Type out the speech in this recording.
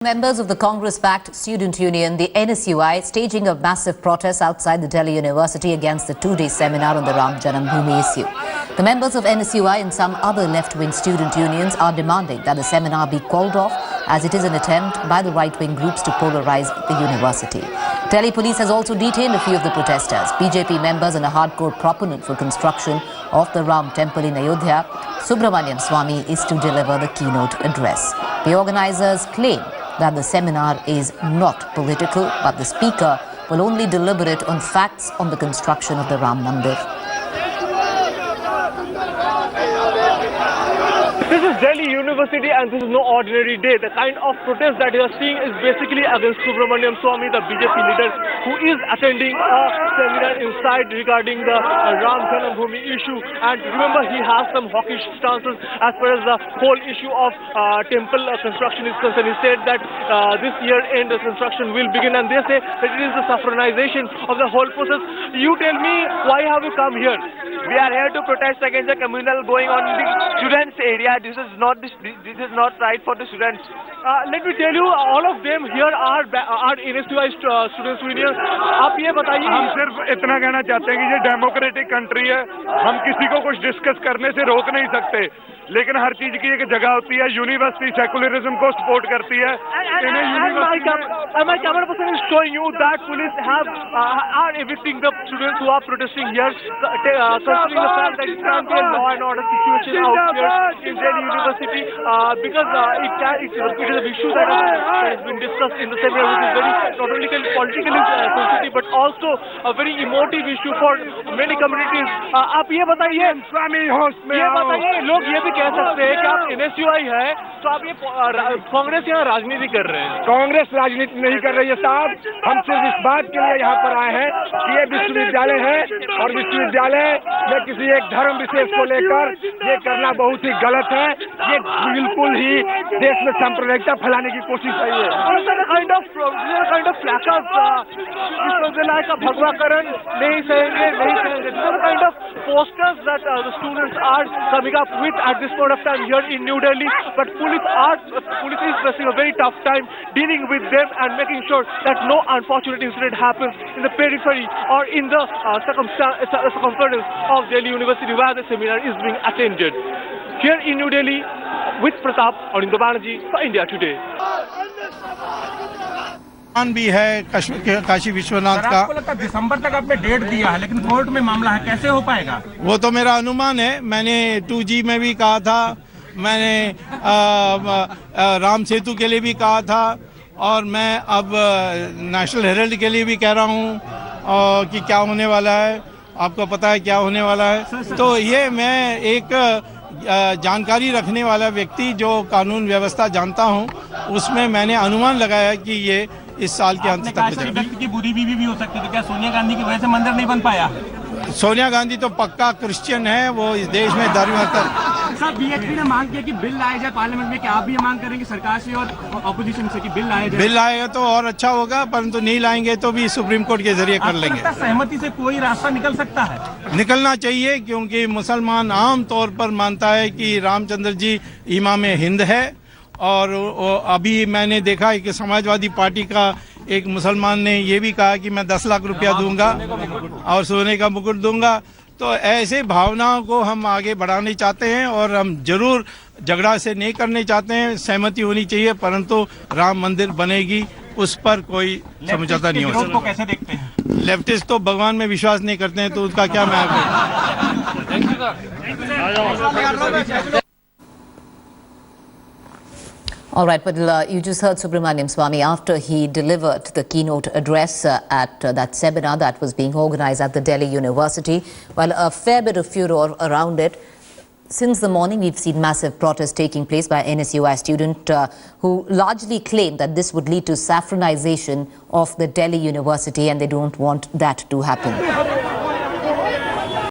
Members of the Congress-backed student union, the NSUI, staging a massive protest outside the Delhi University against the two-day seminar on the Ram Janambhoomi issue. The members of NSUI and some other left-wing student unions are demanding that the seminar be called off as it is an attempt by the right-wing groups to polarize the university. Delhi police has also detained a few of the protesters. BJP members and a hardcore proponent for construction of the Ram temple in Ayodhya, Subramaniam Swamy, is to deliver the keynote address. The organizers claim that the seminar is not political, but the speaker will only deliberate on facts on the construction of the Ram Mandir. This is Delhi University and this is no ordinary day. The kind of protest that you are seeing is basically against Subramaniam Swamy, the BJP leader, who is attending a seminar inside regarding the Ram Janambhoomi issue. And remember, he has some hawkish stances as far as the whole issue of temple construction is concerned. He said that this year end the construction will begin, and they say that it is the saffronization of the whole process. You tell me, why have you come here? We are here to protest against the communal going on in the students' area. This is not right for the students. Let me tell you, all of them here are NSUI students union. आप ये बताइए, हम सिर्फ इतना कहना चाहते हैं कि ये डेमोक्रेटिक कंट्री है, हम किसी को कुछ डिस्कस करने से रोक नहीं सकते, लेकिन हर चीज की एक जगह होती है. यूनिवर्सिटी सेकुलरिज्म को सपोर्ट करती है. My camera person is showing you that police are evicting the students who are protesting here, considering the fact that it can be a law and order situation out here in Delhi University, because it is an issue that has been discussed in the seminar, which is very not only politically sensitive but also a very emotive issue for many communities. आप ये बताइए, लोग ये भी कह सकते हैं कि आप NSUI है तो आप ये कांग्रेस यहाँ राजनीति कर रहे हैं. कांग्रेस राजनीति नहीं कर रही है साहब. हम सिर्फ इस बात के लिए यहाँ पर आए हैं कि ये विश्वविद्यालय है और विश्वविद्यालय में किसी एक धर्म विशेष को लेकर ये करना बहुत ही गलत है. ये बिल्कुल ही देश में सांप्रदायिकता फैलाने की कोशिश है. काइंड ऑफ फ्लैशर्स, विश्वविद्यालय का भगवाकरण नहीं सहेंगे. Kind of posters that the students are coming up with at this point of time here in New Delhi, but police is facing a very tough time dealing with them and making sure that no unfortunate incident happens in the periphery or in the circumference of Delhi University where the seminar is being attended. Here in New Delhi, with Pratap, Aurindo Banerjee for India Today. भी है काशी विश्वनाथ का. आपको लगता है दिसंबर तक आपने date दिया है, लेकिन कोर्ट में मामला है, कैसे हो पाएगा? वो तो मेरा अनुमान है. मैंने 2G में भी कहा था, मैंने राम सेतु के लिए भी कहा था, और मैं अब नेशनल हेराल्ड के लिए भी कह रहा हूँ कि क्या होने वाला है. आपको पता है क्या होने वाला है. तो ये मैं एक जानकारी रखने वाला व्यक्ति जो कानून व्यवस्था जानता हूँ, उसमें मैंने अनुमान लगाया कि ये इस साल के अंत तक व्यक्ति की बुरी बीवी भी हो सकती है. क्या सोनिया गांधी की वजह से मंदिर नहीं बन पाया? सोनिया गांधी तो पक्का क्रिश्चियन है. वो इस देश में धर्म सर, बीएचपी ने मांग किया कि बिल लाया जाए पार्लियामेंट में. क्या आप भी मांग करेंगे सरकार से और ऑपोजिशन से कि बिल लाया जाए? बिल आएगा तो और अच्छा होगा, परंतु नहीं लाएंगे तो भी सुप्रीम कोर्ट के जरिए कर लेंगे. सहमति से कोई रास्ता निकल सकता है? निकलना चाहिए, क्योंकि मुसलमान आम तौर पर मानता है कि रामचंद्र जी इमाम हिंद है. और अभी मैंने देखा कि समाजवादी पार्टी का एक मुसलमान ने ये भी कहा कि मैं 10 लाख रुपया दूंगा और सोने का मुकुट दूंगा. तो ऐसे भावनाओं को हम आगे बढ़ाने चाहते हैं और हम जरूर झगड़ा से नहीं करने चाहते हैं. सहमति होनी चाहिए, परंतु राम मंदिर बनेगी, उस पर कोई समझौता नहीं हो सकता. कैसे देखते हैं? लेफ्टिस्ट तो भगवान में विश्वास नहीं करते हैं, तो उसका क्या मैं All right, but you just heard Subramaniam Swamy after he delivered the keynote address at that seminar that was being organized at the Delhi University. While a fair bit of furor around it, since the morning we've seen massive protests taking place by NSUI students who largely claim that this would lead to saffronization of the Delhi University, and they don't want that to happen.